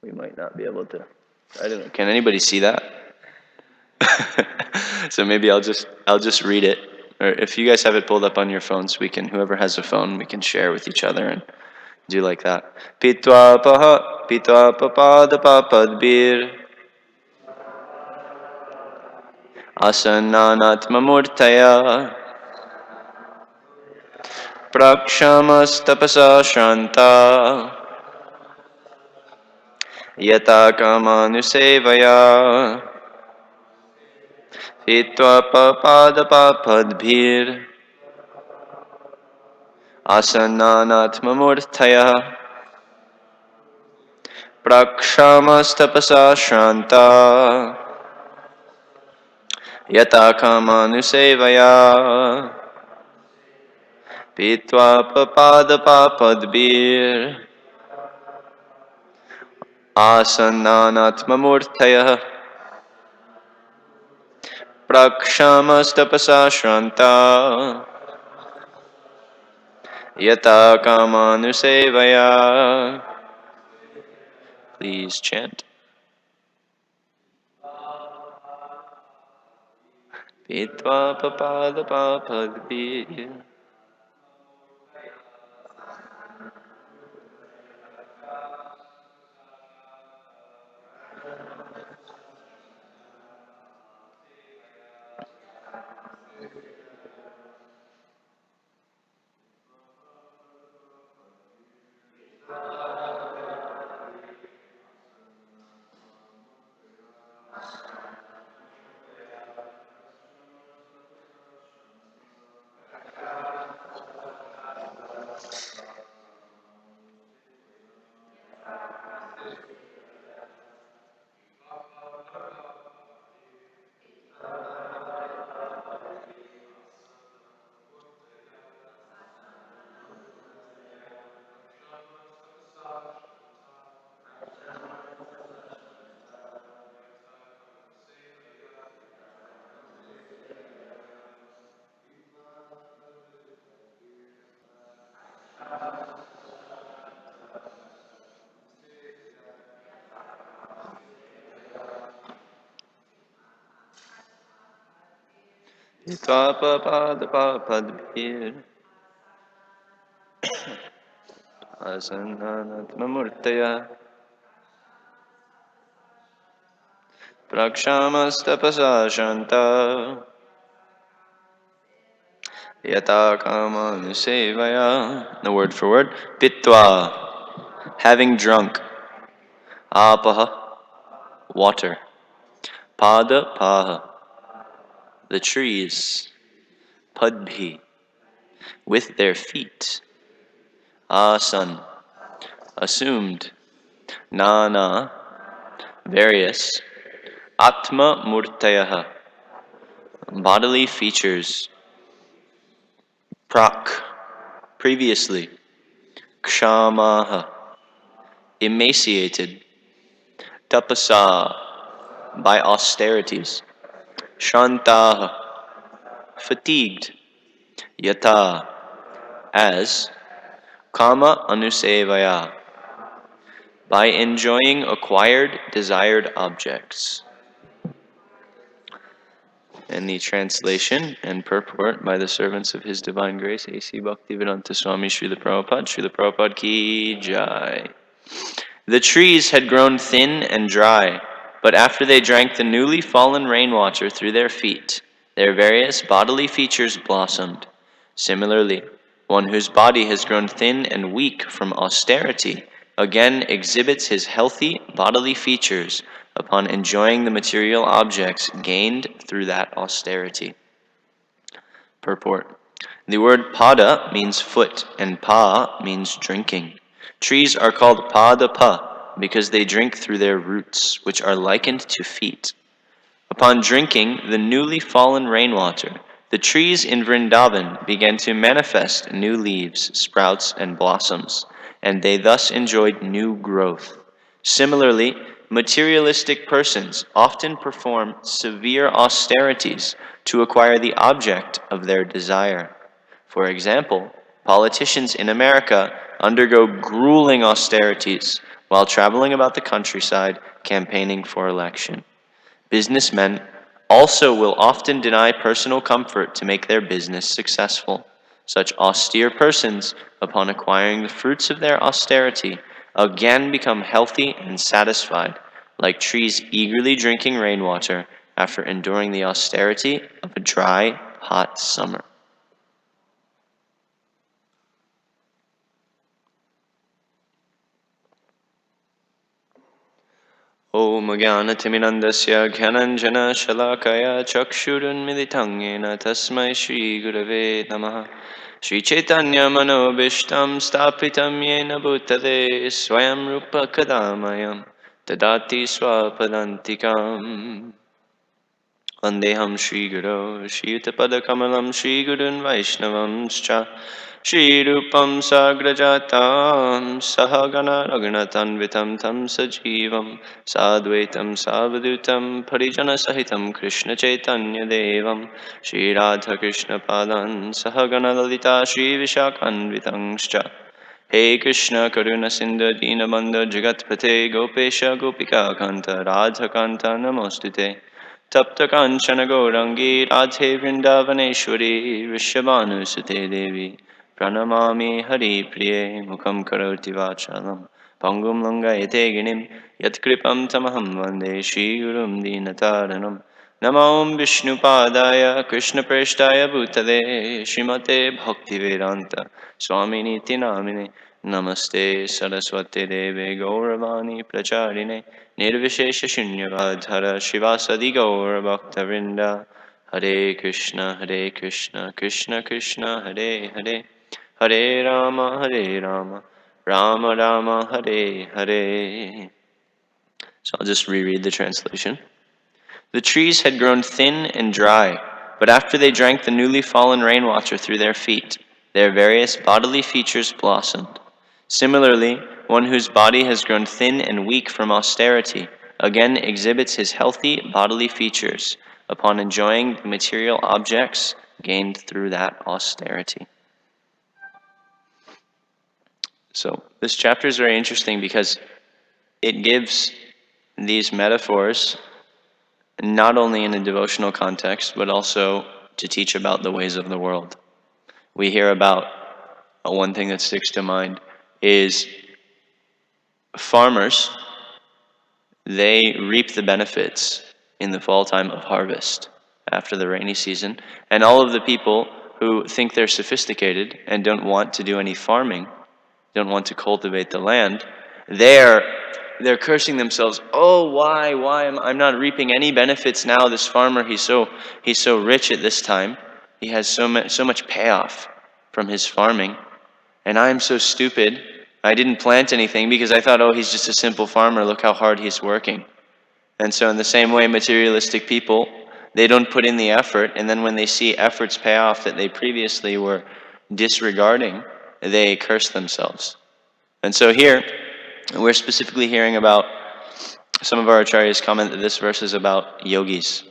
we might not be able to. I don't know. Can anybody see that? So maybe I'll just read it. Or if you guys have it pulled up on your phones, we can, whoever has a phone, we can share with each other and do like that. Pitva papada papadbir asananatmamurtaya prakshamastapasa shanta yata kamanusevaya pitva papada papadbir asananatmamurtaya prakshamastapasa shanta yata kamanusevaya pitva papada papadbir asananatmamurtaya prakshamastapasa shanta yata kamanusevaya. Please chant. Pitva papada papadbir pitva papada papadbir asananatmamurtaya prakshamastapasa shanta yata kamanusevaya. The word for word. Pitva, having drunk. Apaha, water. Pada paha, the trees. Padbhi, with their feet. Asan, assumed. Nana, various. Atma murtayaha, bodily features. Prak, previously. Kshamaha, emaciated. Tapasa, by austerities. Shantaha, fatigued. Yata, as. Kama anusevaya, by enjoying acquired, desired objects. And the translation and purport by the servants of His Divine Grace, A.C. Bhaktivedanta Swami Srila Prabhupada ki jai. The trees had grown thin and dry, but after they drank the newly fallen rainwater through their feet, their various bodily features blossomed. Similarly, one whose body has grown thin and weak from austerity again exhibits his healthy bodily features upon enjoying the material objects gained through that austerity. Purport. The word pada means foot, and pa means drinking. Trees are called pada pa because they drink through their roots, which are likened to feet. Upon drinking the newly fallen rainwater, the trees in Vrindavan began to manifest new leaves, sprouts, and blossoms, and they thus enjoyed new growth. Similarly, materialistic persons often perform severe austerities to acquire the object of their desire. For example, politicians in America undergo grueling austerities while traveling about the countryside campaigning for election. Businessmen also will often deny personal comfort to make their business successful. Such austere persons, upon acquiring the fruits of their austerity, again become healthy and satisfied, like trees eagerly drinking rainwater after enduring the austerity of a dry, hot summer. ॐ ज्ञानतिमिनन्दस्य घ्यानञ्जनशलाकया चक्षुरुन्मिलितं येन तस्मै श्रीगुरवे नमः श्रीचैतन्यमनोभीष्टं स्थापितं येन भूतले स्वयं रूपकदा मह्यं ददाति स्वपदान्तिकाम् वन्देऽहं श्रीगुरो श्रीयुतपदकमलं श्रीगुरुन् वैष्णवंश्च श्रीरूपं साग्रजातां सहगणा रघुनाथान्वितं तं सजीवं साद्वैतं सावधूतं परिजनसहितं कृष्णचैतन्यदेवं श्रीराधाकृष्णपादान् सहगणललिता श्रीविशाखान्वितंश्च हे कृष्ण करुण सिन्धु दीनबन्धु जगत्पते गोपेश गोपिकान्त राधाकान्त नमोऽस्तुते तप्त कांचन गौरंगी राधे वृंदावनेश्वरी विश्वभानुसुते देवी प्रणमामि हरिप्रिये मुखं करोति वाचालं पङ्गुं लङ्घयते गिरिं यत्कृपं तमहं वन्दे श्रीगुरुं दीनतारिणं नमो विष्णुपादाय कृष्णप्रेष्ठाय भूतले श्रीमते भक्तिवेदान्त स्वामिनीति नामिने नमस्ते सरस्वती देवे गौरवाणी प्रचारिणे निर्विशेष शून्यवाधर शिवासदि गौरभक्तवृंद हरे Krishna Krishna Krishna Hare Hare Hare Ram Ram Ram Hare Hare. So I'll just reread the translation. The trees had grown thin and dry, but after they drank the newly fallen rainwater through their feet, their various bodily features blossomed. Similarly, one whose body has grown thin and weak from austerity again exhibits his healthy bodily features upon enjoying the material objects gained through that austerity. So this chapter is very interesting because it gives these metaphors not only in a devotional context, but also to teach about the ways of the world. We hear about one thing that sticks to mind is farmers, they reap the benefits in the fall time of harvest after the rainy season, and all of the people who think they're sophisticated and don't want to do any farming, don't want to cultivate the land, they're cursing themselves. Oh, why am I'm not reaping any benefits now? This farmer, he's so rich at this time. He has so much payoff from his farming, and I'm so stupid. I didn't plant anything because I thought, oh, he's just a simple farmer. Look how hard he's working. And so in the same way, materialistic people, they don't put in the effort, and then when they see efforts pay off that they previously were disregarding, they curse themselves. And so here, we're specifically hearing about, some of our acharyas comment that this verse is about yogis.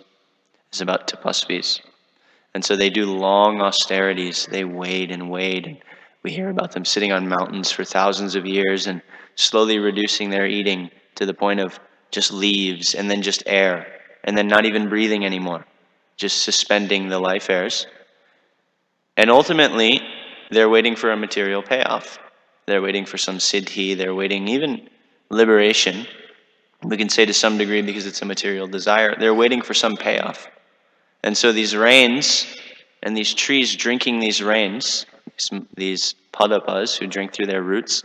It's about tapasvis. And so they do long austerities. They wade and wade. And we hear about them sitting on mountains for thousands of years and slowly reducing their eating to the point of just leaves and then just air and then not even breathing anymore, just suspending the life airs. And ultimately, they're waiting for a material payoff. They're waiting for some siddhi. They're waiting even liberation. We can say to some degree because it's a material desire. They're waiting for some payoff. And so these rains and these trees drinking these rains, these padapas who drink through their roots,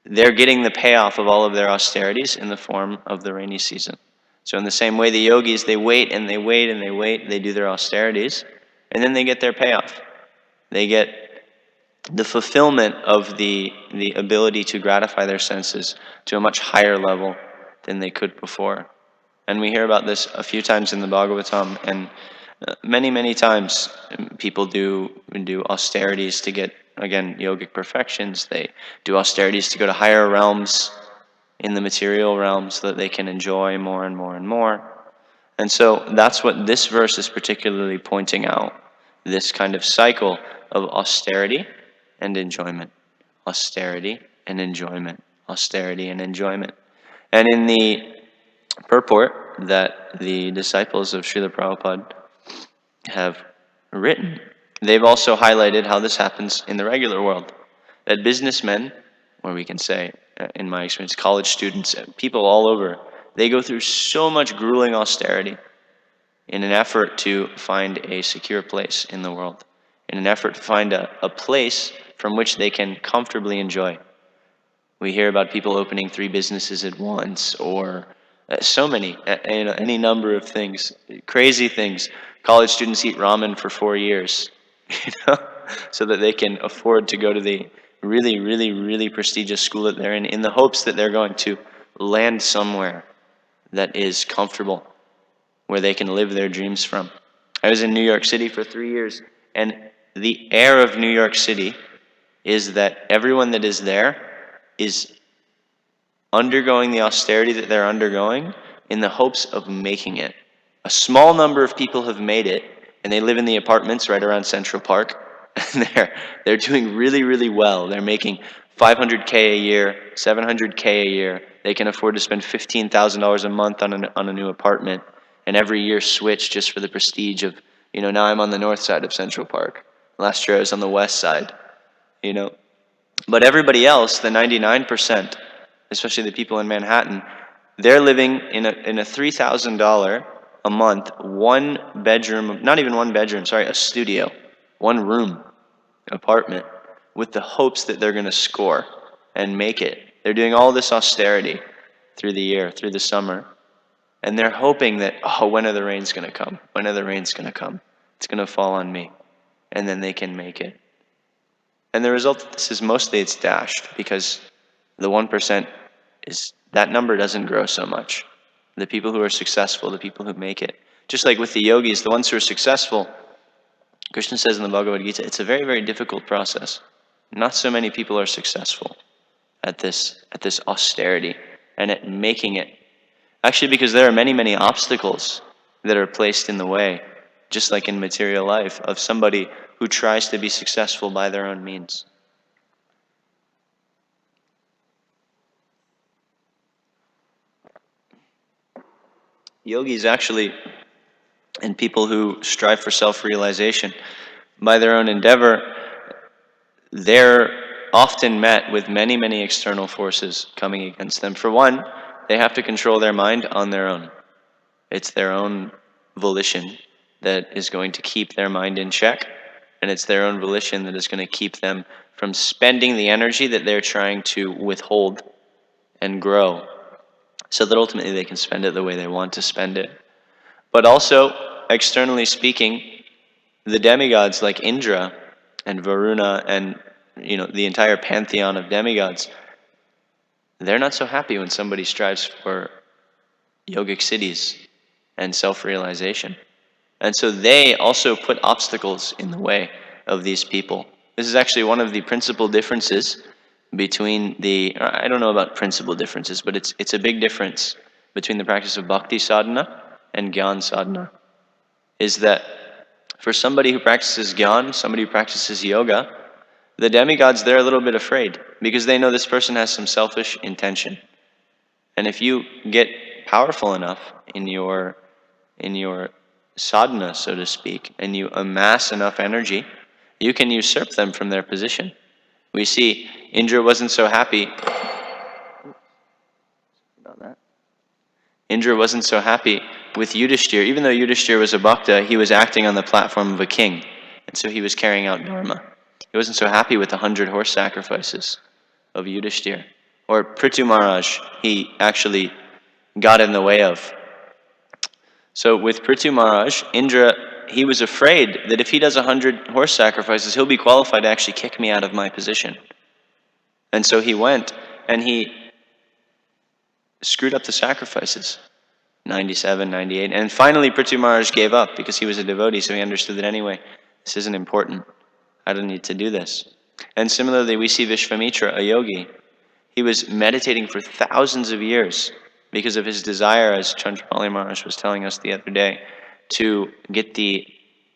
they're getting the payoff of all of their austerities in the form of the rainy season. So in the same way, the yogis, they wait and they wait and they wait. They do their austerities, and then they get their payoff. They get the fulfillment of the ability to gratify their senses to a much higher level than they could before. And we hear about this a few times in the Bhagavatam, and many times people do austerities to get, again, yogic perfections. They do austerities to go to higher realms in the material realm so that they can enjoy more and more and more. And so that's what this verse is particularly pointing out, this kind of cycle of austerity and enjoyment. Austerity and enjoyment. austerity and enjoyment. And in the purport that the disciples of Srila Prabhupada have written, they've also highlighted how this happens in the regular world. That businessmen, or we can say, in my experience, college students, people all over, they go through so much grueling austerity in an effort to find a secure place in the world, in an effort to find a place from which they can comfortably enjoy. We hear about people opening 3 businesses at once, or so many, any number of things, crazy things. College students eat ramen for 4 years, so that they can afford to go to the really, really, really prestigious school that they're in the hopes that they're going to land somewhere that is comfortable, where they can live their dreams from. I was in New York City for 3 years, and the air of New York City is that everyone that is there is undergoing the austerity that they're undergoing in the hopes of making it. A small number of people have made it, and they live in the apartments right around Central Park, and they're doing really, really well. They're making $500K a year, $700K a year. They can afford to spend $15,000 a month on a new apartment, and every year switch just for the prestige of, now I'm on the north side of Central Park. Last year I was on the west side, But everybody else, the 99%, especially the people in Manhattan, they're living in a $3,000 a month, 1 bedroom, not even 1 bedroom, sorry, a studio, 1 room apartment, with the hopes that they're going to score and make it. They're doing all this austerity through the year, through the summer, and they're hoping that, when are the rains going to come? When are the rains going to come? It's going to fall on me, and then they can make it. And the result of this is mostly it's dashed, because the 1% that number doesn't grow so much. The people who are successful, the people who make it. Just like with the yogis, the ones who are successful, Krishna says in the Bhagavad Gita, it's a very, very difficult process. Not so many people are successful at this austerity and at making it. Actually, because there are many, many obstacles that are placed in the way, just like in material life, of somebody who tries to be successful by their own means. Yogis actually, and people who strive for self-realization by their own endeavor, they're often met with many, many external forces coming against them. For one, they have to control their mind on their own. It's their own volition that is going to keep their mind in check, and it's their own volition that is going to keep them from spending the energy that they're trying to withhold and grow, so that ultimately they can spend it the way they want to spend it. But also, externally speaking, the demigods like Indra and Varuna and the entire pantheon of demigods, they're not so happy when somebody strives for yogic siddhis and self-realization. And so they also put obstacles in the way of these people. This is actually one of the principal differences between I don't know about principal differences, but it's a big difference between the practice of bhakti sadhana and gyan sadhana, is that for somebody who practices gyan, somebody who practices yoga, the demigods, they're a little bit afraid, because they know this person has some selfish intention. And if you get powerful enough in your sadhana, so to speak, and you amass enough energy, you can usurp them from their position. We see Indra wasn't so happy. Indra wasn't so happy with Yudhishthira. Even though Yudhishthira was a Bhakta, he was acting on the platform of a king, and so he was carrying out dharma. He wasn't so happy with the 100 horse sacrifices of Yudhishthira. Or Prithu Maharaj, he actually got in the way of. So with Prithu Maharaj, Indra, he was afraid that if he does 100 horse sacrifices, he'll be qualified to actually kick me out of my position. And so he went and he screwed up the sacrifices, 97, 98. And finally Prithu Maharaj gave up because he was a devotee, so he understood that anyway, this isn't important. I don't need to do this. And similarly, we see Vishvamitra, a yogi. He was meditating for thousands of years because of his desire, as Chandrapali Maharaj was telling us the other day, to get the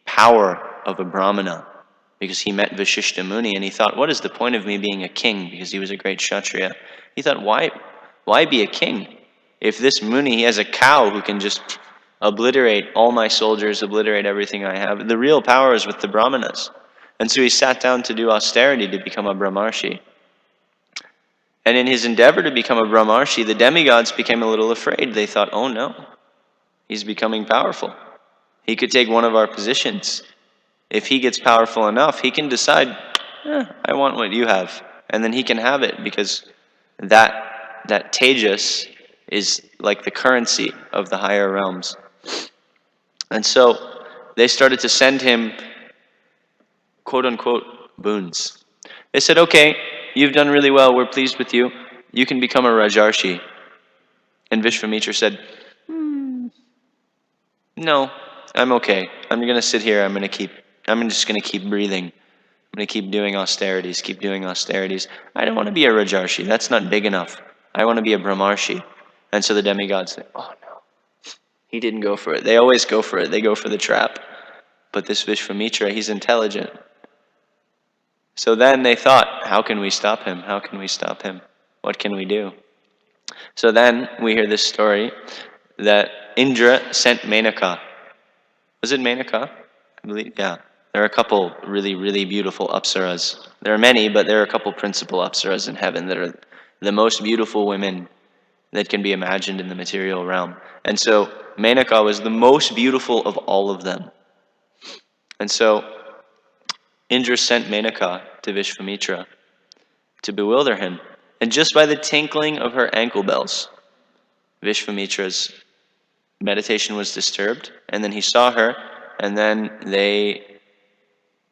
power of a brahmana, because he met Vashishta Muni and he thought, what is the point of me being a king? Because he was a great Kshatriya. He thought, why be a king? If this Muni, he has a cow who can just obliterate all my soldiers, obliterate everything I have. The real power is with the Brahmanas. And so he sat down to do austerity to become a Brahmarshi. And in his endeavor to become a Brahmarshi, the demigods became a little afraid. They thought, oh no, he's becoming powerful. He could take one of our positions. If he gets powerful enough, he can decide, I want what you have. And then he can have it, because that tejas is like the currency of the higher realms. And so they started to send him, quote unquote, boons. They said, okay, you've done really well, we're pleased with you. You can become a Rajarshi. And Vishvamitra said, no, I'm okay. I'm going to sit here. I'm just going to keep breathing. I'm going to keep doing austerities, I don't want to be a Rajarshi. That's not big enough. I want to be a Brahmarshi. And so the demigods say, oh no, he didn't go for it. They always go for it. They go for the trap. But this Vishvamitra, he's intelligent. So then they thought, how can we stop him? How can we stop him? What can we do? So then we hear this story that Indra sent Menaka. Was it Menaka? I believe, yeah. There are a couple really, really beautiful apsaras. There are many, but there are a couple principal apsaras in heaven that are the most beautiful women that can be imagined in the material realm. And so Menaka was the most beautiful of all of them. And so Indra sent Menaka to Vishvamitra to bewilder him. And just by the tinkling of her ankle bells, Vishvamitra's meditation was disturbed, and then he saw her, and then they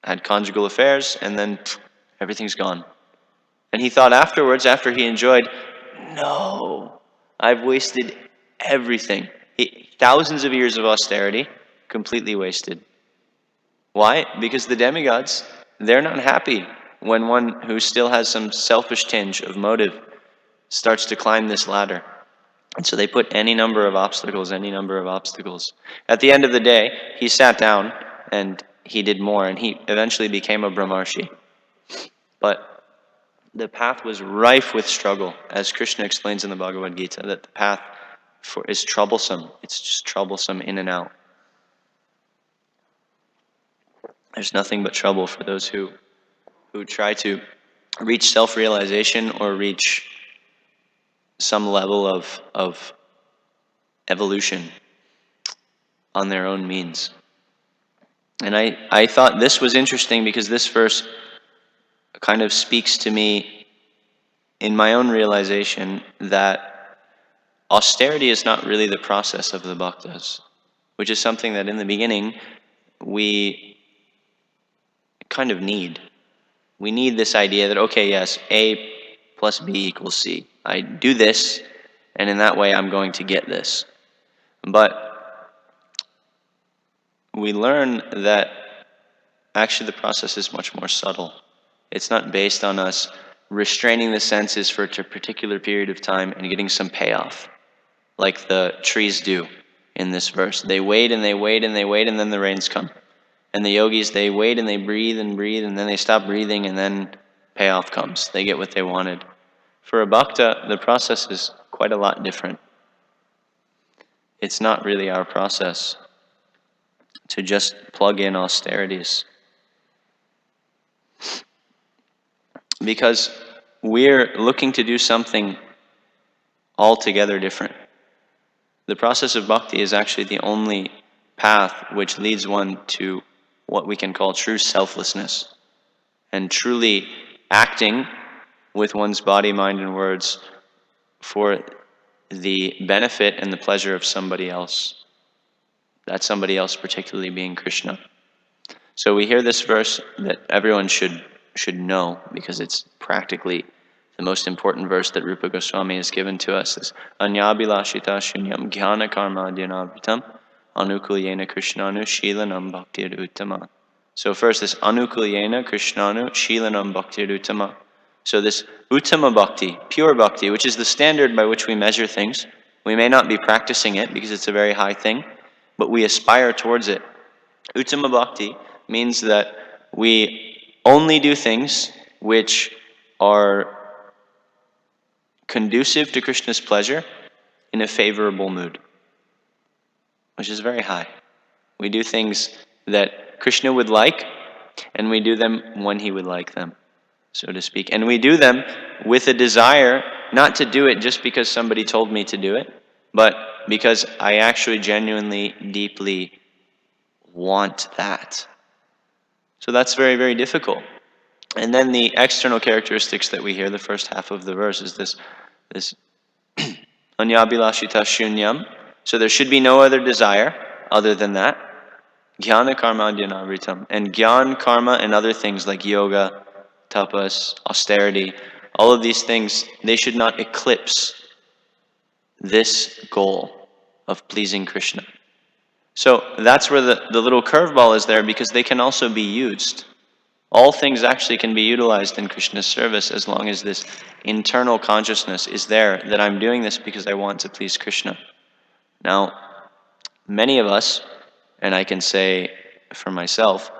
had conjugal affairs, and then everything's gone. And he thought afterwards, after he enjoyed, no, I've wasted everything. Thousands of years of austerity, completely wasted. Why? Because the demigods, they're not happy when one who still has some selfish tinge of motive starts to climb this ladder. And so they put any number of obstacles. At the end of the day, he sat down and he did more, and he eventually became a Brahmarshi. But the path was rife with struggle, as Krishna explains in the Bhagavad Gita, that the path is troublesome. It's just troublesome in and out. There's nothing but trouble for those who try to reach self-realization or reach some level of evolution on their own means. And I thought this was interesting because this verse kind of speaks to me in my own realization that austerity is not really the process of the bhaktas, which is something that in the beginning we kind of need. We need this idea that, okay, yes, A plus B equals C. I do this, and in that way I'm going to get this. But we learn that actually the process is much more subtle. It's not based on us restraining the senses for a particular period of time and getting some payoff, like the trees do in this verse. They wait and they wait and they wait, and then the rains come. And the yogis, they wait and they breathe, and then they stop breathing, and then payoff comes. They get what they wanted. For a bhakta, the process is quite a lot different. It's not really our process to just plug in austerities, because we're looking to do something altogether different. The process of bhakti is actually the only path which leads one to what we can call true selflessness, and truly acting with one's body, mind, and words for the benefit and the pleasure of somebody else. That somebody else particularly being Krishna. So we hear this verse that everyone should know, because it's practically the most important verse that Rupa Goswami has given to us. Is Anyabhilashita shunyam jnana karma dhyanavitam anukulyena krishnanu shilanam bhaktir uttama. So first, this anukulyena krishnanu shilanam bhaktir uttama. So this uttama bhakti, pure bhakti, which is the standard by which we measure things. We may not be practicing it because it's a very high thing, but we aspire towards it. Uttama bhakti means that we only do things which are conducive to Krishna's pleasure in a favorable mood, which is very high. We do things that Krishna would like, and we do them when he would like them, so to speak. And we do them with a desire not to do it just because somebody told me to do it, but because I actually genuinely, deeply want that. So that's very, very difficult. And then the external characteristics that we hear, the first half of the verse, is this anyabhilashita shunyam. So there should be no other desire other than that. Jnana karma adyanavritam. And gyan, karma, and other things like yoga, tapas, austerity, all of these things, they should not eclipse this goal of pleasing Krishna. So that's where the little curveball is there, because they can also be used. All things actually can be utilized in Krishna's service as long as this internal consciousness is there, that I'm doing this because I want to please Krishna. Now, many of us, and I can say for myself,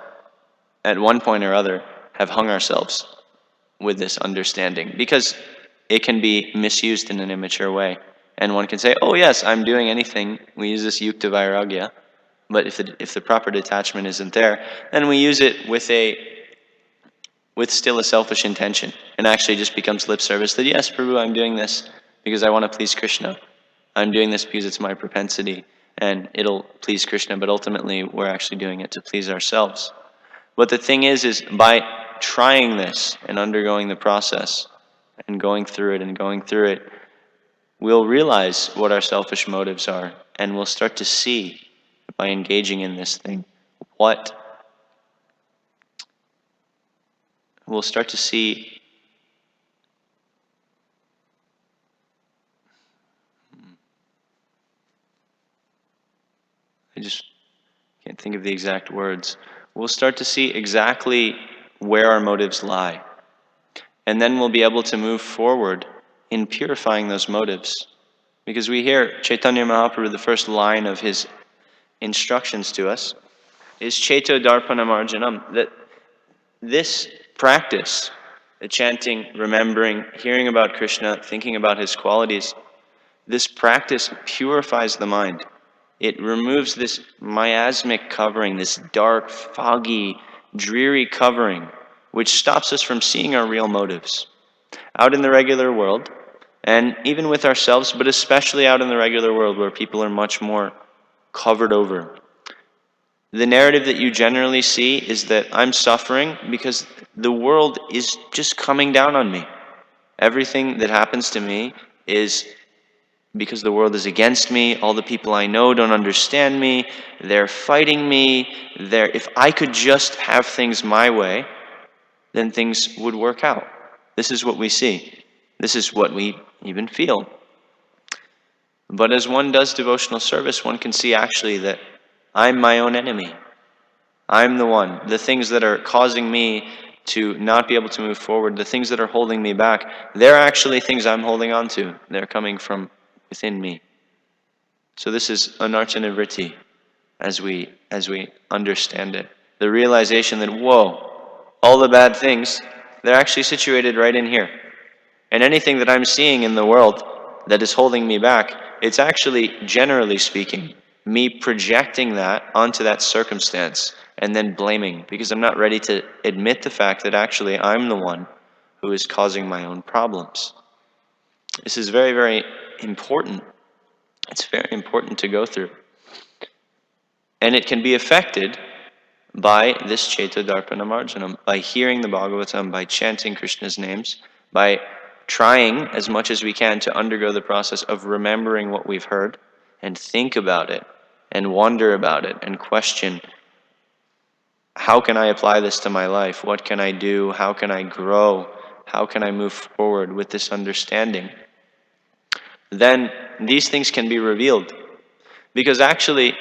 at one point or other, have hung ourselves with this understanding, because it can be misused in an immature way. And one can say, oh yes, I'm doing anything. We use this yukta vairagya. But if the proper detachment isn't there, then we use it with still a selfish intention, and actually just becomes lip service that, yes, Prabhu, I'm doing this because I want to please Krishna. I'm doing this because it's my propensity, and it'll please Krishna, but ultimately we're actually doing it to please ourselves. But the thing is by trying this and undergoing the process and going through it, we'll realize what our selfish motives are, and we'll start to see, by engaging in this thing, we'll start to see I just can't think of the exact words. We'll start to see exactly where our motives lie. And then we'll be able to move forward in purifying those motives. Because we hear Chaitanya Mahaprabhu, the first line of his instructions to us, is Chaito Darpanam Arjanam, that this practice, the chanting, remembering, hearing about Krishna, thinking about his qualities, this practice purifies the mind. It removes this miasmic covering, this dark, foggy, dreary covering, which stops us from seeing our real motives. Out in the regular world, and even with ourselves, but especially out in the regular world where people are much more covered over, the narrative that you generally see is that I'm suffering because the world is just coming down on me. Everything that happens to me is because the world is against me. All the people I know don't understand me. They're fighting me. If I could just have things my way, then things would work out. This is what we see. This is what we even feel. But as one does devotional service, one can see actually that I'm my own enemy. I'm the one. The things that are causing me to not be able to move forward, the things that are holding me back, they're actually things I'm holding on to. They're coming from within me. So this is anarchana vritti, as we understand it. The realization that, whoa, all the bad things, they're actually situated right in here. And anything that I'm seeing in the world that is holding me back, it's actually, generally speaking, me projecting that onto that circumstance and then blaming, because I'm not ready to admit the fact that actually I'm the one who is causing my own problems. This is very, very important. It's very important to go through. And it can be affected by this Chaita Darpana Marjanam, by hearing the Bhagavatam, by chanting Krishna's names, by trying as much as we can to undergo the process of remembering what we've heard and think about it and wonder about it and question, how can I apply this to my life? What can I do? How can I grow? How can I move forward with this understanding? Then these things can be revealed. Because actually,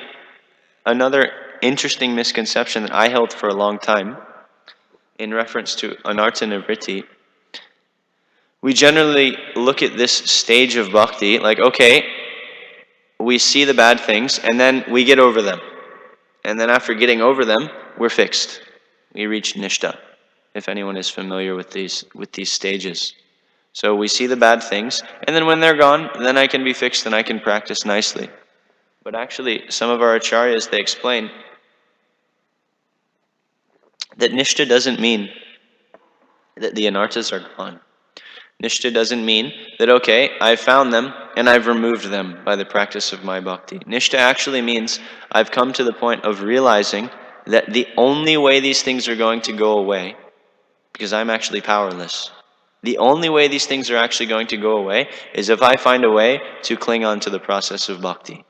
another interesting misconception that I held for a long time in reference to anartha nivritti, we generally look at this stage of bhakti like, okay, we see the bad things and then we get over them. And then after getting over them, we're fixed. We reach nishta. if anyone is familiar with these stages. So we see the bad things, and then when they're gone, then I can be fixed and I can practice nicely. But actually, some of our acharyas, they explain that nishta doesn't mean that the anarthas are gone. Nishta doesn't mean that, okay, I've found them and I've removed them by the practice of my bhakti. Nishta actually means I've come to the point of realizing that the only way these things are going to go away, because I'm actually powerless, the only way these things are actually going to go away is if I find a way to cling on to the process of bhakti.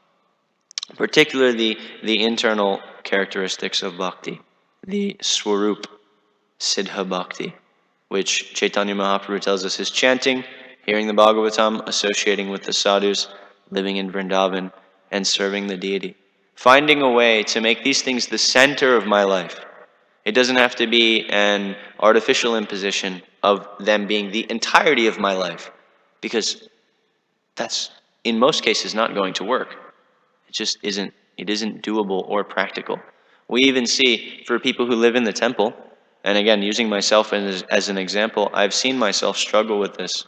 Particularly the internal characteristics of bhakti, the swarup siddha bhakti, which Chaitanya Mahaprabhu tells us is chanting, hearing the Bhagavatam, associating with the sadhus, living in Vrindavan, and serving the deity. Finding a way to make these things the center of my life. It doesn't have to be an artificial imposition of them being the entirety of my life, because that's, in most cases, not going to work. It just isn't doable or practical. We even see, for people who live in the temple, and again, using myself as an example, I've seen myself struggle with this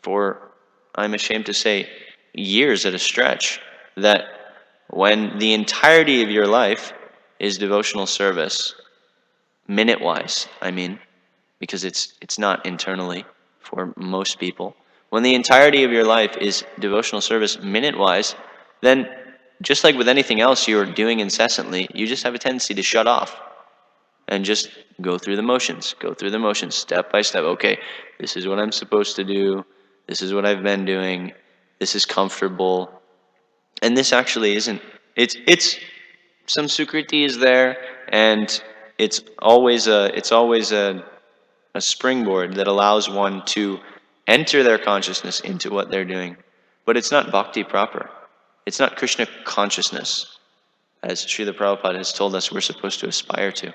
for, I'm ashamed to say, years at a stretch, that when the entirety of your life is devotional service, minute-wise, I mean, because it's not internally for most people, when the entirety of your life is devotional service minute-wise, then just like with anything else you're doing incessantly, you just have a tendency to shut off and just go through the motions, step by step. Okay, this is what I'm supposed to do. This is what I've been doing. This is comfortable. And this actually isn't, it's some sukriti is there, and it's always a springboard that allows one to enter their consciousness into what they're doing. But it's not bhakti proper. It's not Krishna consciousness, as Srila Prabhupada has told us we're supposed to aspire to.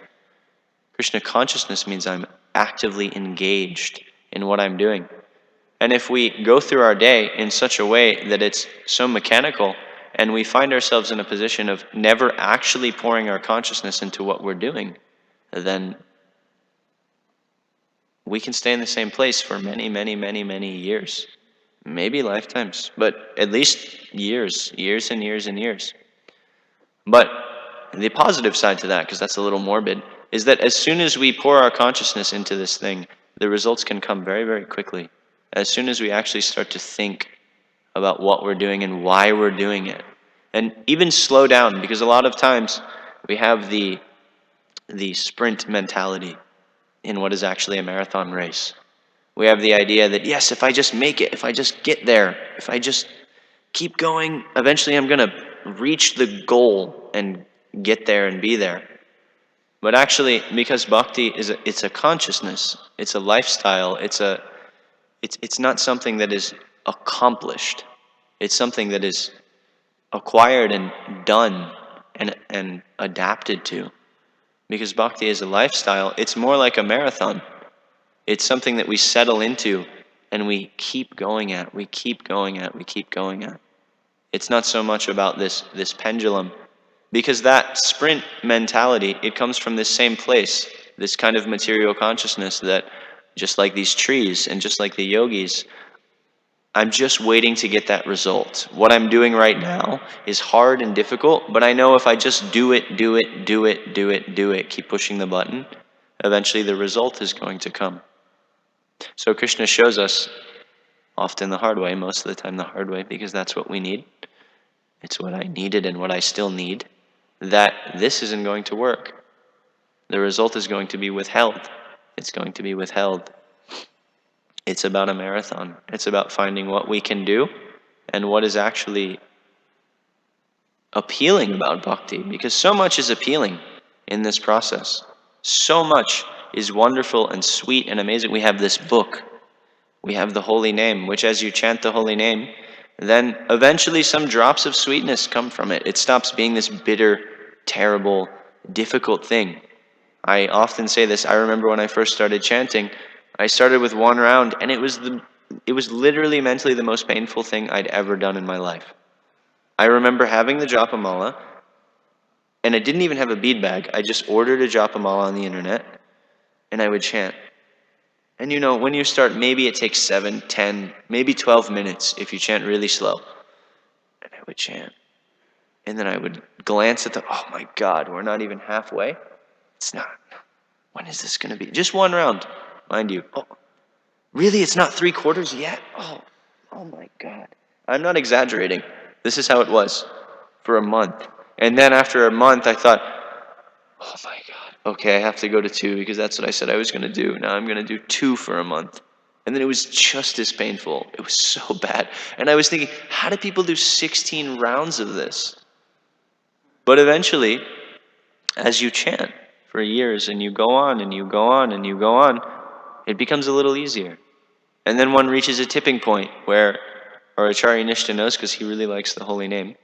Krishna consciousness means I'm actively engaged in what I'm doing. And if we go through our day in such a way that it's so mechanical, and we find ourselves in a position of never actually pouring our consciousness into what we're doing, then we can stay in the same place for many, many, many, many years. Maybe lifetimes, but at least years and years and years. But the positive side to that, because that's a little morbid, is that as soon as we pour our consciousness into this thing, the results can come very, very quickly. As soon as we actually start to think about what we're doing and why we're doing it. And even slow down, because a lot of times we have the sprint mentality in what is actually a marathon race. We have the idea that, yes, if I just make it, if I just get there, if I just keep going, eventually I'm going to reach the goal and get there and be there. But actually, because bhakti it's a consciousness, it's a lifestyle, it's not something that is accomplished. It's something that is acquired and done and adapted to. Because bhakti is a lifestyle, it's more like a marathon. It's something that we settle into and we keep going at, we keep going at. It's not so much about this pendulum, because that sprint mentality, it comes from this same place, this kind of material consciousness that, just like these trees and just like the yogis, I'm just waiting to get that result. What I'm doing right now is hard and difficult, but I know if I just do it, keep pushing the button, eventually the result is going to come. So Krishna shows us, often the hard way, most of the time the hard way, because that's what we need. It's what I needed and what I still need, that this isn't going to work. The result is going to be withheld. It's going to be withheld. It's about a marathon. It's about finding what we can do and what is actually appealing about bhakti, because so much is appealing in this process. So much is wonderful and sweet and amazing. We have this book. We have the holy name, which as you chant the holy name, then eventually some drops of sweetness come from it. It stops being this bitter, terrible, difficult thing. I often say this. I remember when I first started chanting, I started with one round, and it was literally mentally the most painful thing I'd ever done in my life. I remember having the japamala, and I didn't even have a bead bag. I just ordered a japamala on the internet, and I would chant. And when you start, maybe it takes 7, 10, maybe 12 minutes if you chant really slow. And I would chant. And then I would glance at oh my God, we're not even halfway. It's not. When is this going to be? Just one round, mind you. Oh, really? It's not 3/4 yet? Oh my God. I'm not exaggerating. This is how it was for a month. And then after a month, I thought, oh my God, okay, I have to go to 2 because that's what I said I was going to do. Now I'm going to do 2 for a month. And then it was just as painful. It was so bad. And I was thinking, how do people do 16 rounds of this? But eventually, as you chant for years and you go on and you go on and you go on, it becomes a little easier. And then one reaches a tipping point where, or Acharya Nishta knows because he really likes the holy name,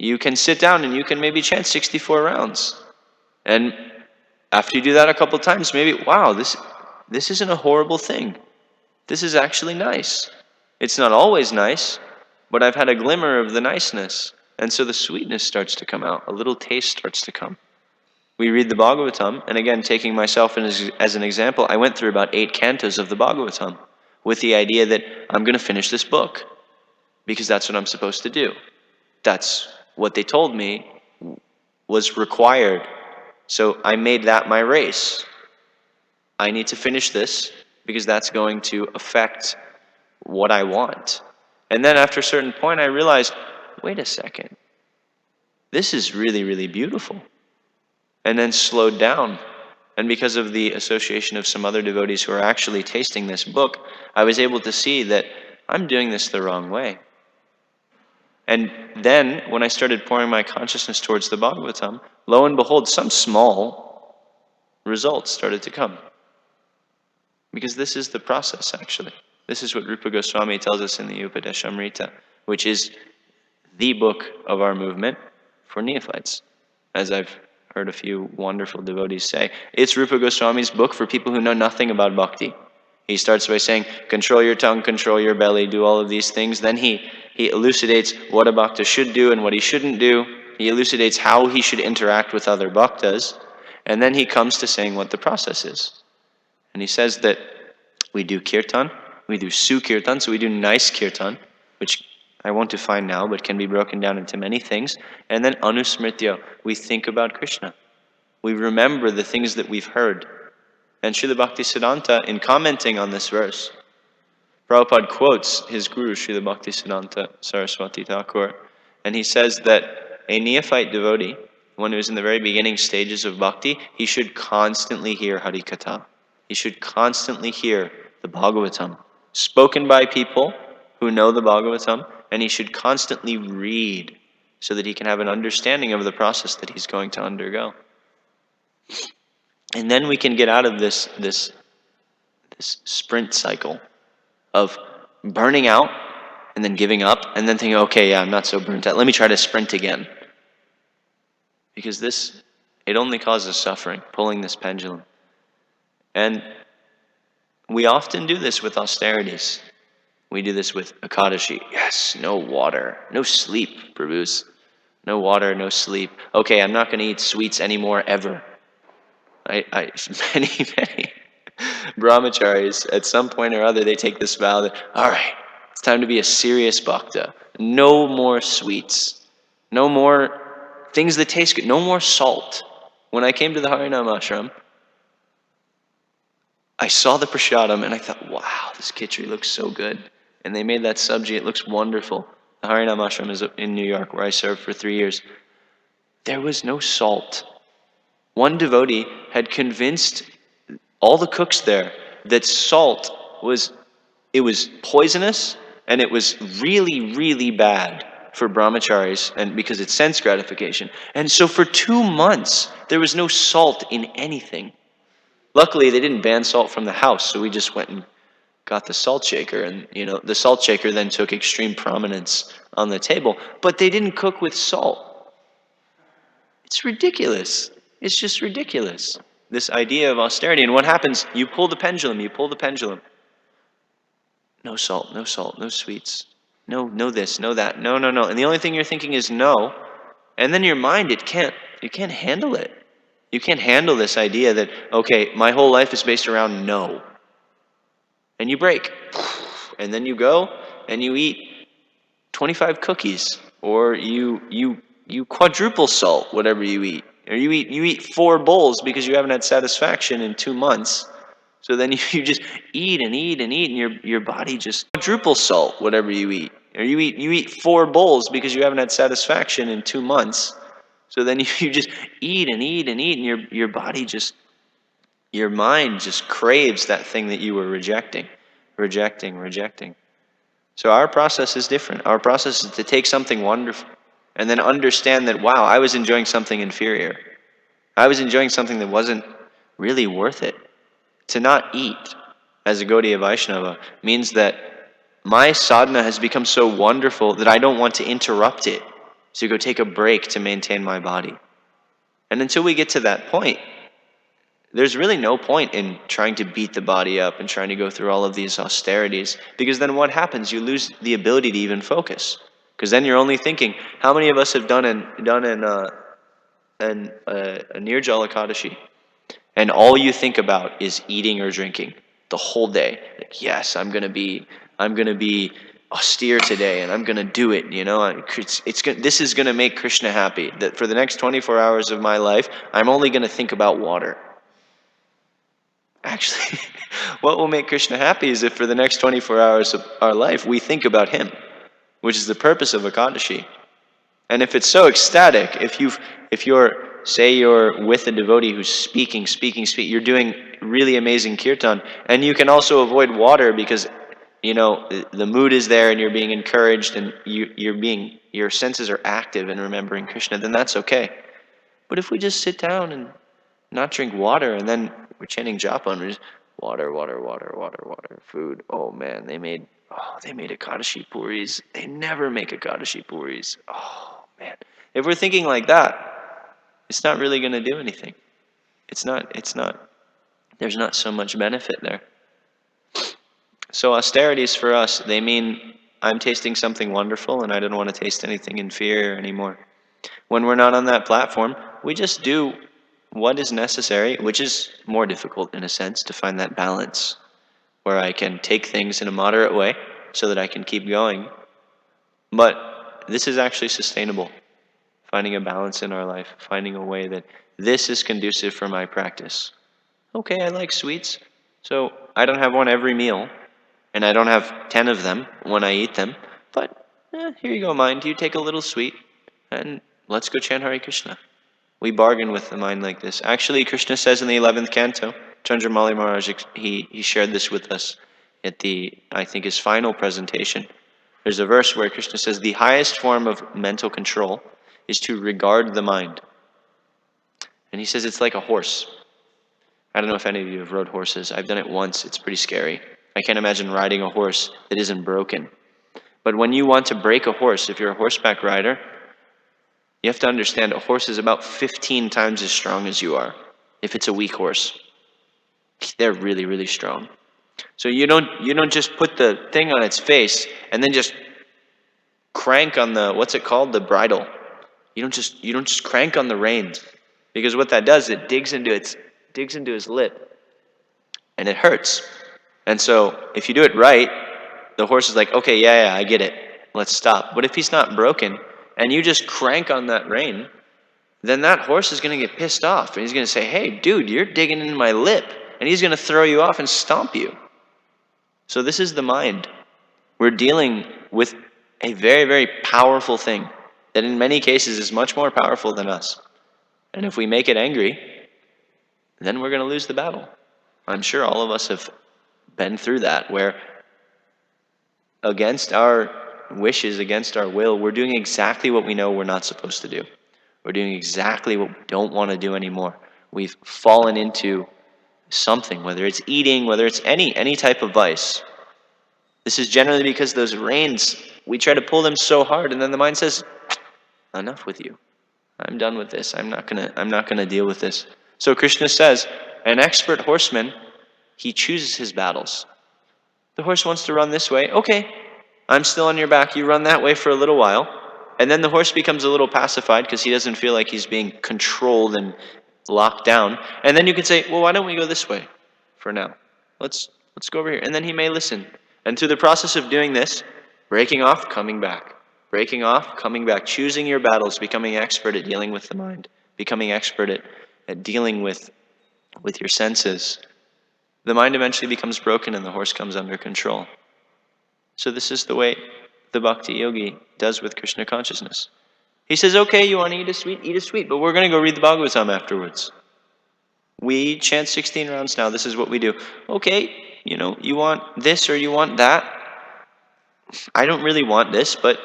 you can sit down and you can maybe chant 64 rounds. And after you do that a couple times, maybe, wow, this isn't a horrible thing. This is actually nice. It's not always nice, but I've had a glimmer of the niceness. And so the sweetness starts to come out. A little taste starts to come. We read the Bhagavatam, and again, taking myself as an example, I went through about 8 cantos of the Bhagavatam with the idea that I'm going to finish this book because that's what I'm supposed to do. That's what they told me was required. So I made that my race. I need to finish this because that's going to affect what I want. And then after a certain point, I realized, wait a second. This is really, really beautiful. And then slowed down. And because of the association of some other devotees who are actually tasting this book, I was able to see that I'm doing this the wrong way. And then, when I started pouring my consciousness towards the Bhagavatam, lo and behold, some small results started to come. Because this is the process, actually. This is what Rupa Goswami tells us in the Upadeshamrita, which is the book of our movement for neophytes. As I've heard a few wonderful devotees say, it's Rupa Goswami's book for people who know nothing about bhakti. He starts by saying, control your tongue, control your belly, do all of these things. Then he elucidates what a bhakta should do and what he shouldn't do. He elucidates how he should interact with other bhaktas. And then he comes to saying what the process is. And he says that we do kirtan, we do su-kirtan, so we do nice kirtan, which I won't define now, but can be broken down into many things. And then anusmritya, we think about Krishna. We remember the things that we've heard. And Srila Bhaktisiddhanta, in commenting on this verse, Prabhupada quotes his guru, Srila Bhaktisiddhanta Saraswati Thakur, and he says that a neophyte devotee, one who is in the very beginning stages of bhakti, he should constantly hear Harikatha. He should constantly hear the Bhagavatam, spoken by people who know the Bhagavatam, and he should constantly read so that he can have an understanding of the process that he's going to undergo. And then we can get out of this sprint cycle of burning out and then giving up and then thinking, okay, yeah, I'm not so burnt out. Let me try to sprint again. Because it only causes suffering, pulling this pendulum. And we often do this with austerities. We do this with Ekadashi. Yes, no water, no sleep, Prabhus. No water, no sleep. Okay, I'm not going to eat sweets anymore ever. Many brahmacharis, at some point or other, they take this vow that, all right, it's time to be a serious bhakta. No more sweets. No more things that taste good. No more salt. When I came to the Harinam ashram, I saw the prasadam and I thought, wow, this khichdi looks so good. And they made that sabji. It looks wonderful. The Harinam ashram is in New York, where I served for 3 years. There was no salt. One devotee had convinced all the cooks there that salt was poisonous and it was really, really bad for brahmacharis, and because it's sense gratification. And so for 2 months, there was no salt in anything. Luckily, they didn't ban salt from the house, so we just went and got the salt shaker, and the salt shaker then took extreme prominence on the table, but they didn't cook with salt. It's ridiculous. It's just ridiculous, this idea of austerity. And what happens? You pull the pendulum. No salt, no salt, no sweets. No this, no that. No. And the only thing you're thinking is no. And then your mind, you can't handle it. You can't handle this idea that, okay, my whole life is based around no. and you break. And then you go and you eat 25 cookies, or you quadruple salt whatever you eat. Or you eat 4 bowls because you haven't had satisfaction in 2 months. So then you just eat and eat and eat, and your body just quadruple salt whatever you eat. Or you eat 4 bowls because you haven't had satisfaction in 2 months. So then you just eat and eat and eat, and your body just, your mind just craves that thing that you were rejecting. So our process is different. Our process is to take something wonderful and then understand that, wow, I was enjoying something inferior. I was enjoying something that wasn't really worth it. To not eat as a Gaudiya Vaishnava means that my sadhana has become so wonderful that I don't want to interrupt it, to go take a break to maintain my body. And until we get to that point, there's really no point in trying to beat the body up and trying to go through all of these austerities, because then what happens? You lose the ability to even focus, because then you're only thinking. How many of us have done a Nirjala Ekadashi, and all you think about is eating or drinking the whole day? Like, yes, I'm gonna be austere today, and I'm gonna do it. This is gonna make Krishna happy. That for the next 24 hours of my life, I'm only gonna think about water. Actually, what will make Krishna happy is if for the next 24 hours of our life we think about him, which is the purpose of Ekadashi. And if it's so ecstatic, if you're with a devotee who's speaking, you're doing really amazing kirtan, and you can also avoid water because the mood is there and you're being encouraged and your senses are active in remembering Krishna, then that's okay. But if we just sit down and not drink water, and then we're chanting japa and we're just water, food. Oh man, they made Ekadashi puris. They never make Ekadashi puris. Oh man. If we're thinking like that, it's not really going to do anything. It's not, there's not so much benefit there. So austerities for us, they mean I'm tasting something wonderful and I don't want to taste anything inferior anymore. When we're not on that platform, we just do what is necessary, which is more difficult in a sense, to find that balance where I can take things in a moderate way so that I can keep going. But this is actually sustainable. Finding a balance in our life, finding a way that this is conducive for my practice. Okay, I like sweets, so I don't have one every meal, and I don't have 10 of them when I eat them, but here you go, mind, you take a little sweet, and let's go chant Hare Krishna. We bargain with the mind like this. Actually, Krishna says in the 11th canto, Chandramauli Maharaj, he shared this with us at I think his final presentation. There's a verse where Krishna says, the highest form of mental control is to regard the mind. And he says it's like a horse. I don't know if any of you have rode horses. I've done it once. It's pretty scary. I can't imagine riding a horse that isn't broken. But when you want to break a horse, if you're a horseback rider, you have to understand a horse is about 15 times as strong as you are. If it's a weak horse, they're really, really strong. So you don't just put the thing on its face and then just crank on the, what's it called, the bridle. You don't just crank on the reins, because what that does, it digs into his lip, and it hurts. And so if you do it right, the horse is like, okay, yeah, I get it. Let's stop. But if he's not broken, and you just crank on that rein, then that horse is going to get pissed off. And he's going to say, hey, dude, you're digging into my lip. And he's going to throw you off and stomp you. So this is the mind. We're dealing with a very, very powerful thing that in many cases is much more powerful than us. And if we make it angry, then we're going to lose the battle. I'm sure all of us have been through that, where against our wishes, against our will, we're doing exactly what we know we're not supposed to do. We're doing exactly what we don't want to do anymore. We've fallen into something, whether it's eating, whether it's any type of vice. This is generally because those reins, we try to pull them so hard, and then the mind says, enough with you. I'm done with this. I'm not gonna deal with this. So Krishna says, an expert horseman, he chooses his battles. The horse wants to run this way. Okay, I'm still on your back. You run that way for a little while. And then the horse becomes a little pacified because he doesn't feel like he's being controlled and locked down. And then you can say, well, why don't we go this way for now? Let's Let's go over here. And then he may listen. And through the process of doing this, breaking off, coming back. Breaking off, coming back. Choosing your battles, becoming expert at dealing with the mind. Becoming expert at dealing with your senses. The mind eventually becomes broken and the horse comes under control. So this is the way the Bhakti Yogi does with Krishna consciousness. He says, okay, you want to eat a sweet, but we're going to go read the Bhagavatam afterwards. We chant 16 rounds now. This is what we do. Okay, you want this or you want that? I don't really want this, but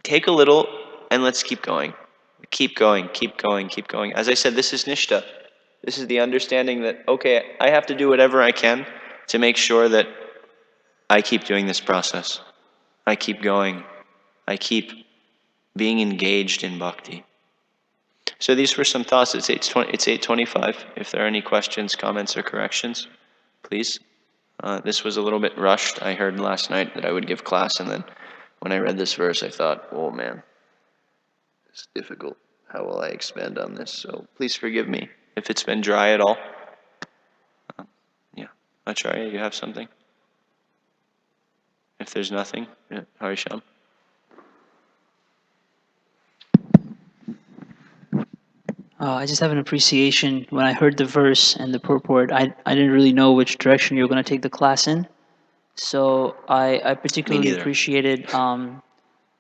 take a little and let's keep going. Keep going, keep going, keep going. As I said, this is Nishta. This is the understanding that, okay, I have to do whatever I can to make sure that I keep doing this process. I keep going. I keep being engaged in bhakti. So these were some thoughts. It's 8:25. If there are any questions, comments, or corrections, please. This was a little bit rushed. I heard last night that I would give class, and then when I read this verse, I thought, oh man, it's difficult. How will I expand on this? So please forgive me if it's been dry at all. Yeah. Acharya, you have something? If there's nothing, Harisham. I just have an appreciation. When I heard the verse and the purport, I didn't really know which direction you were going to take the class in. So I particularly appreciated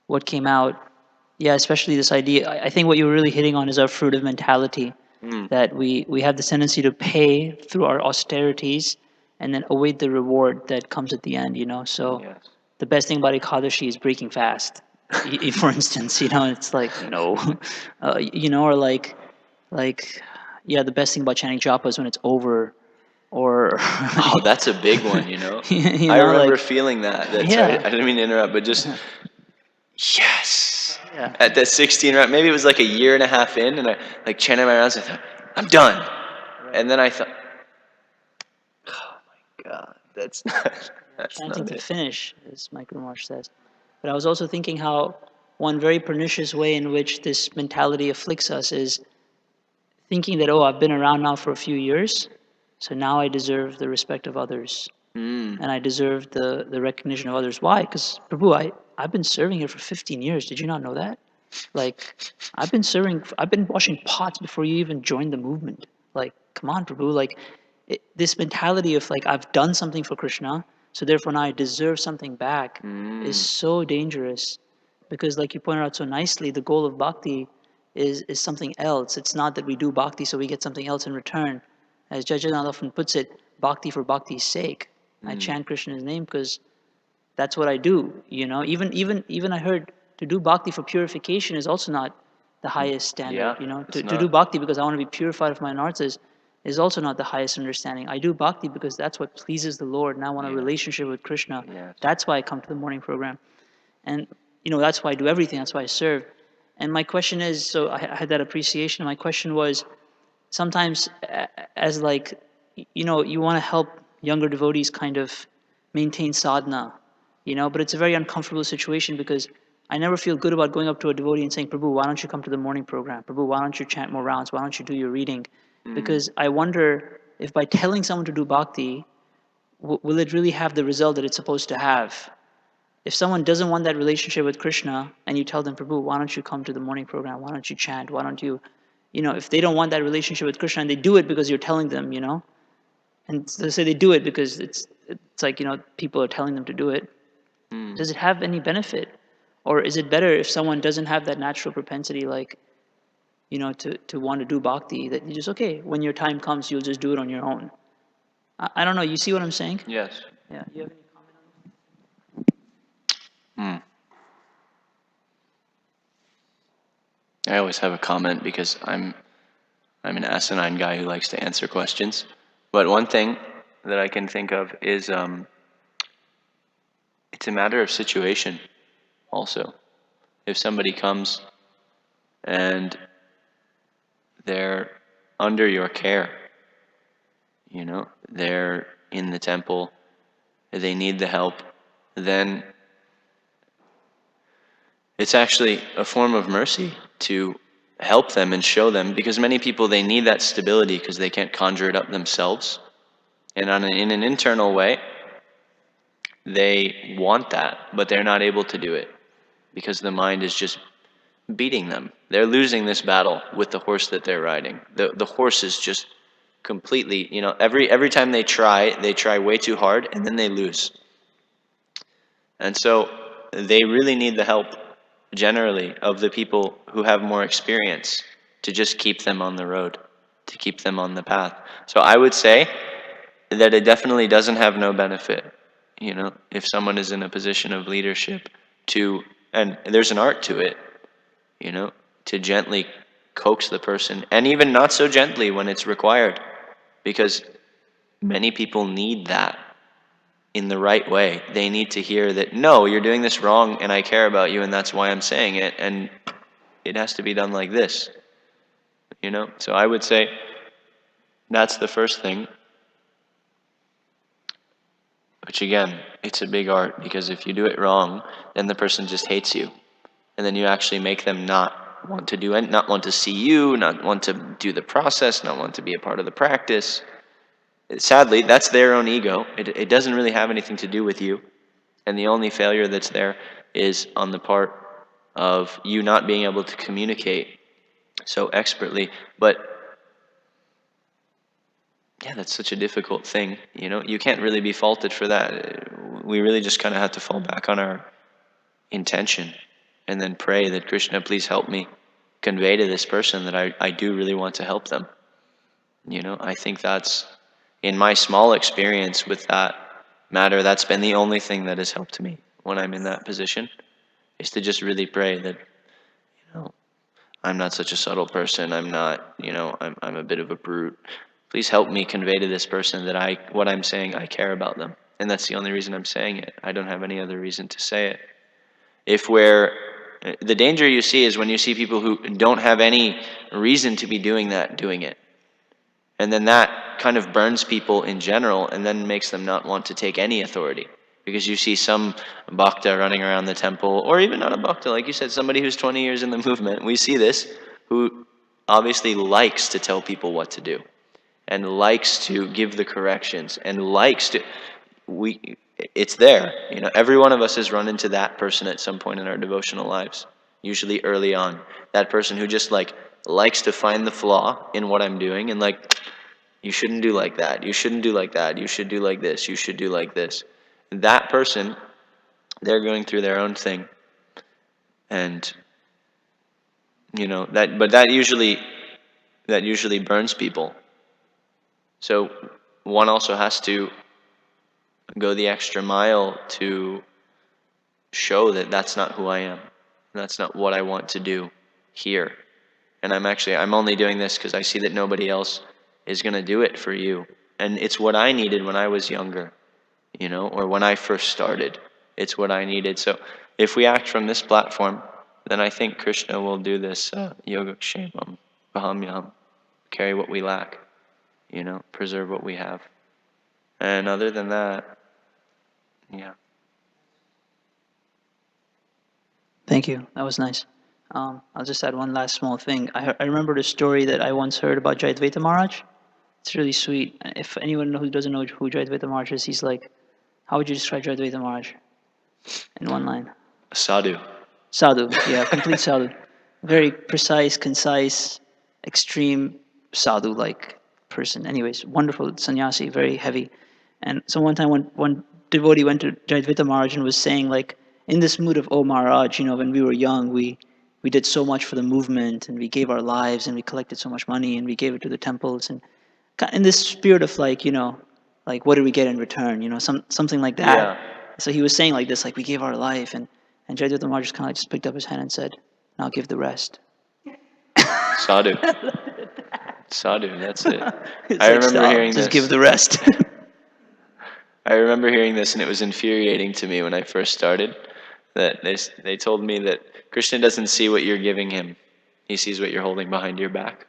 what came out. Yeah, especially this idea. I think what you were really hitting on is our fruitive mentality. That we have this tendency to pay through our austerities and then await the reward that comes at the end, So Yes. the best thing about Ekadashi is breaking fast. For instance, it's like, no. Or yeah, the best thing about chanting japa is when it's over, or oh, that's a big one, I remember feeling that. Sorry, I didn't mean to interrupt, but just yes. Yeah. At that 16 round, maybe it was like a year and a half in, and I chanted my rounds. I thought, I'm done, and then I thought, oh my God, that's chanting not to it. finish, as Mike Marsh says. But I was also thinking how one very pernicious way in which this mentality afflicts us is thinking that, I've been around now for a few years, so now I deserve the respect of others. And I deserve the recognition of others. Why? Because, Prabhu, I've been serving here for 15 years. Did you not know that? Like, I've been washing pots before you even joined the movement. Like, come on, Prabhu. Like, this mentality of, like, I've done something for Krishna, so therefore now I deserve something back is so dangerous. Because, like you pointed out so nicely, the goal of bhakti is something else. It's not that we do bhakti so we get something else in return. As Jajannath often puts it, bhakti for bhakti's sake. I chant Krishna's name because that's what I do. Even I heard to do bhakti for purification is also not the highest standard. Yeah, To do bhakti because I want to be purified of my anarthas is also not the highest understanding. I do bhakti because that's what pleases the Lord, and I want a relationship with Krishna. Yes. That's why I come to the morning program, and that's why I do everything. That's why I serve. And my question is, so I had that appreciation. And my question was, sometimes as like, you want to help younger devotees kind of maintain sadhana, but it's a very uncomfortable situation because I never feel good about going up to a devotee and saying, Prabhu, why don't you come to the morning program? Prabhu, why don't you chant more rounds? Why don't you do your reading? Because I wonder if by telling someone to do bhakti, will it really have the result that it's supposed to have? If someone doesn't want that relationship with Krishna and you tell them, Prabhu, why don't you come to the morning program? Why don't you chant? Why don't you, if they don't want that relationship with Krishna and they do it because you're telling them, and they say they do it because it's like, people are telling them to do it. Does it have any benefit? Or is it better if someone doesn't have that natural propensity, like, to want to do bhakti, that you just, okay, when your time comes, you'll just do it on your own? I don't know. You see what I'm saying? Yes. Yeah. You have any comment on I always have a comment because I'm an asinine guy who likes to answer questions. But one thing that I can think of is it's a matter of situation also. If somebody comes and they're under your care, they're in the temple, they need the help, then it's actually a form of mercy to help them and show them, because many people, they need that stability because they can't conjure it up themselves. And in an internal way, they want that, but they're not able to do it because the mind is just beating them. They're losing this battle with the horse that they're riding. The horse is just completely, every time they try way too hard, and then they lose. And so they really need the help, generally, of the people who have more experience to just keep them on the road, to keep them on the path. So I would say that it definitely doesn't have no benefit, if someone is in a position of leadership and there's an art to it, to gently coax the person, and even not so gently when it's required, because many people need that in the right way. They need to hear that, no, you're doing this wrong, and I care about you, and that's why I'm saying it, and it has to be done like this, So I would say that's the first thing. Which again, it's a big art, because if you do it wrong, then the person just hates you. And then you actually make them not want to do it, not want to see you, not want to do the process, not want to be a part of the practice. Sadly, that's their own ego. It doesn't really have anything to do with you. And the only failure that's there is on the part of you not being able to communicate so expertly. But yeah, that's such a difficult thing, You can't really be faulted for that. We really just kind of have to fall back on our intention and then pray that, Krishna, please help me convey to this person that I do really want to help them. I think that's, in my small experience with that matter, that's been the only thing that has helped me when I'm in that position, is to just really pray that, I'm not such a subtle person. I'm not, I'm a bit of a brute. Please help me convey to this person that what I'm saying, I care about them. And that's the only reason I'm saying it. I don't have any other reason to say it. The danger you see is when you see people who don't have any reason to be doing that, doing it. And then that kind of burns people in general, and then makes them not want to take any authority. Because you see some Bhakta running around the temple, or even not a Bhakta, like you said, somebody who's 20 years in the movement, we see this, who obviously likes to tell people what to do, and likes to give the corrections, and likes to, it's there. Every one of us has run into that person at some point in our devotional lives, usually early on. That person who just likes to find the flaw in what I'm doing, and you shouldn't do like that, you shouldn't do like that, you should do like this, you should do like this. That person, they're going through their own thing. And that usually burns people. So one also has to go the extra mile to show that that's not who I am. That's not what I want to do here. And I'm only doing this because I see that nobody else is going to do it for you. And it's what I needed when I was younger, or when I first started. It's what I needed. So if we act from this platform, then I think Krishna will do this yoga-kshemam, bahamyam, carry what we lack, preserve what we have. And other than that, yeah. Thank you. That was nice. I'll just add one last small thing. I remembered a story that I once heard about Jayadvaita Maharaj. It's really sweet. If anyone who doesn't know who Jayadvaita Maharaj is, he's like, how would you describe Jayadvaita Maharaj in one line? Sadhu. Sadhu, yeah, complete sadhu. Very precise, concise, extreme sadhu-like person. Anyways, wonderful sannyasi, very heavy. And so one time one devotee went to Jayadvaita Maharaj and was saying, in this mood of, oh Maharaj, when we were young, we did so much for the movement, and we gave our lives, and we collected so much money, and we gave it to the temples, and in this spirit of what did we get in return? Something like that. Yeah. So he was saying like this, we gave our life, and Jayadvaita Maharaj just kind of just picked up his hand and said, "Now give the rest." Sadhu. Sadhu, that's it. It's I remember hearing just this. give the rest. I remember hearing this, and it was infuriating to me when I first started. That they told me that Krishna doesn't see what you're giving him; he sees what you're holding behind your back.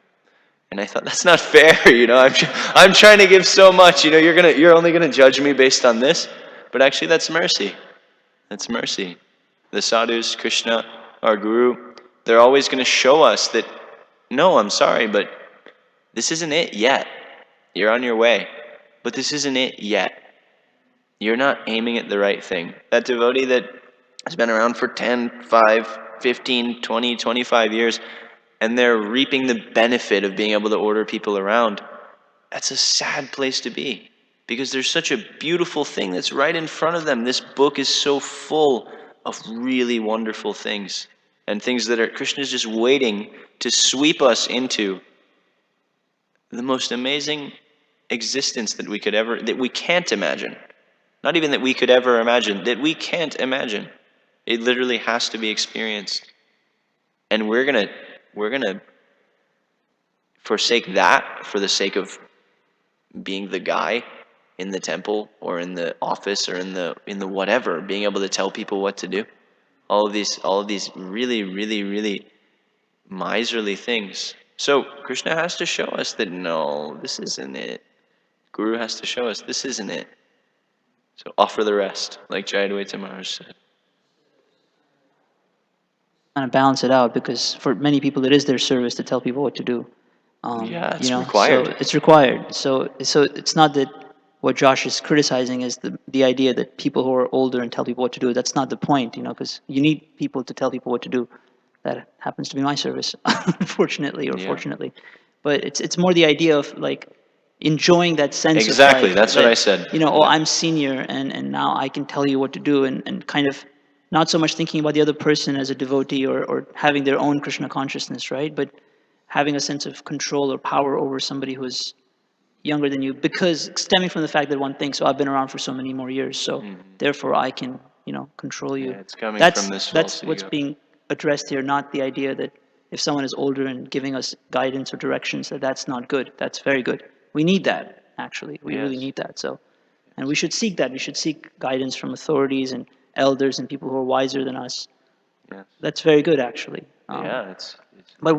And I thought, that's not fair. I'm trying to give so much. You're only gonna judge me based on this. But actually, that's mercy. That's mercy. The sadhus, Krishna, our guru, they're always going to show us that, no, I'm sorry, but this isn't it yet. You're on your way. but this isn't it yet. You're not aiming at the right thing. That devotee that has been around for 10, 5, 15, 20, 25 years, and they're reaping the benefit of being able to order people around, that's a sad place to be, because there's such a beautiful thing that's right in front of them. This book is so full of really wonderful things, and things that Krishna's just waiting to sweep us into the most amazing existence that we can't imagine. Not even that we could ever imagine, that we can't imagine. It literally has to be experienced. And we're gonna forsake that for the sake of being the guy in the temple or in the office or in the whatever, being able to tell people what to do. All of these really, really, really miserly things. So Krishna has to show us that no, this isn't it. Guru has to show us this isn't it. So offer the rest, like Jayadvaita Maharaj said. Kind of balance it out, because for many people it is their service to tell people what to do. Yeah, it's You know, required. so it's required. So it's not that what Josh is criticizing is the idea that people who are older and tell people what to do. That's not the point, you know, because you need people to tell people what to do. That happens to be my service, unfortunately or Yeah. fortunately. But it's more the idea of like enjoying that sense Exactly, of like that's what I said. you know, oh, I'm senior and now I can tell you what to do, and kind of not so much thinking about the other person as a devotee or having their own Krishna consciousness, right? But having a sense of control or power over somebody who's younger than you, because stemming from the fact that one thinks, oh, I've been around for so many more years, so therefore I can, you know, control you. Yeah, it's coming That's from this that's false what's ego. being addressed here, not the idea that if someone is older and giving us guidance or directions, that's not good. That's very good. We need that, actually. We really Yes. need that. So, and we should seek that. We should seek guidance from authorities and elders and people who are wiser than us. Yes. That's very good, actually. Yeah, it's But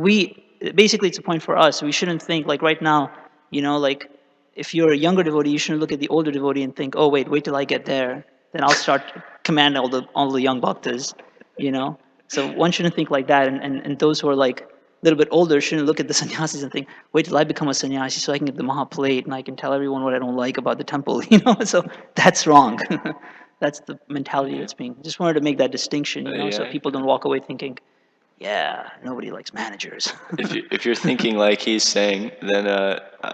basically, it's a point for us. We shouldn't think like right now, you know, like if you're a younger devotee, you shouldn't look at the older devotee and think, oh, wait till I get there, then I'll start command all the young bhaktas, you know. So one shouldn't think like that, and those who are like a little bit older shouldn't look at the sannyasis and think, wait till I become a sannyasi so I can get the Mahaplate and I can tell everyone what I don't like about the temple, you know. So that's wrong. That's the mentality Yeah. that's being. Just wanted to make that distinction, you know, so Yeah. people don't walk away thinking, yeah, nobody likes managers. If you're thinking like he's saying, then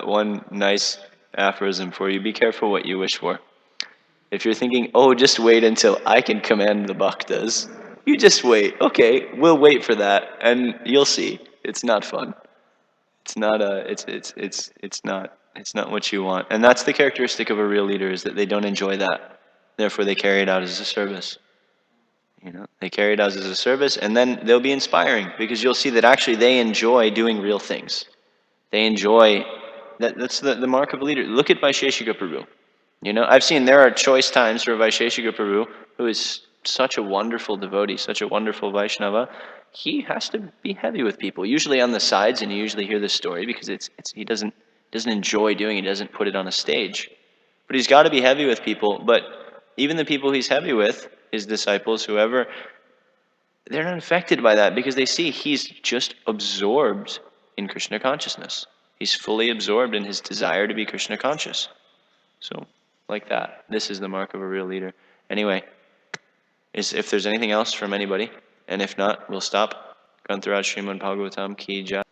one nice aphorism for you: be careful what you wish for. If you're thinking, oh, just wait until I can command the bhaktas, you just wait. Okay, we'll wait for that, and you'll see. It's not fun. It's not it's not what you want. And that's the characteristic of a real leader, is that they don't enjoy that. Therefore they carry it out as a service. You know, they carry it out as a service, and then they'll be inspiring, because you'll see that actually they enjoy doing real things. They enjoy that's the mark of a leader. Look at Vaisheshika Prabhu. You know, I've seen there are choice times for Vaisheshika Prabhu, who is such a wonderful devotee, such a wonderful Vaishnava. He has to be heavy with people, usually on the sides, and you usually hear this story because he doesn't enjoy doing it, he doesn't put it on a stage. But he's got to be heavy with people. But even the people he's heavy with, his disciples, whoever, they're not affected by that, because they see he's just absorbed in Krishna consciousness. He's fully absorbed in his desire to be Krishna conscious. So, like that. This is the mark of a real leader. Anyway, if there's anything else from anybody, and if not, we'll stop. Grantaraj Srimad Bhagavatam Ki Jai.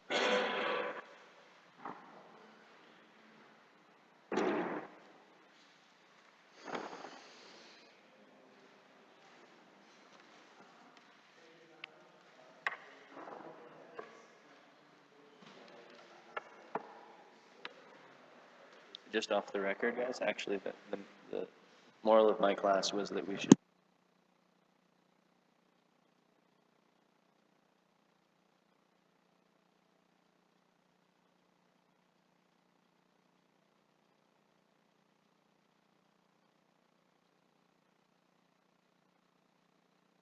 Just off the record, guys, actually, the moral of my class was that we should